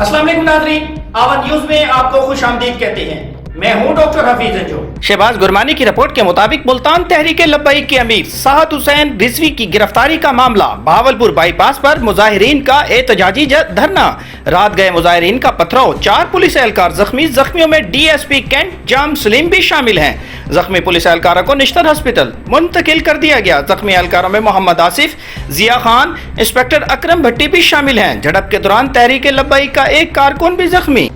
अस्सलाम वालेकुम नाज़रीन, आवाज़ न्यूज़ में आपको खुश आमदीद कहते हैं। मैं हूं डॉक्टर हफीज अंजुम। शहबाज गुरमानी की रिपोर्ट के मुताबिक मुल्तान तहरीक लब्बैक के अमीर साहद हुसैन रिजवी की गिरफ्तारी का मामला, भावलपुर बाईपास पर मुजाहिरीन का एहतजाजी धरना, रात गए मुजाहिरीन का पथराव, 4 पुलिस एहलकार जख्मी, जख्मियों में डीएसपी कैंट जाम सलीम भी शामिल हैं। जख्मी पुलिस एहलकारों को निश्तर हॉस्पिटल मुंतकिल कर दिया गया। जख्मी एहलकारों में मोहम्मद आसिफ, जिया खान, इंस्पेक्टर अकरम भट्टी भी शामिल हैं। झड़प के दौरान तहरीक लब्बैक का एक कारकुन भी जख्मी।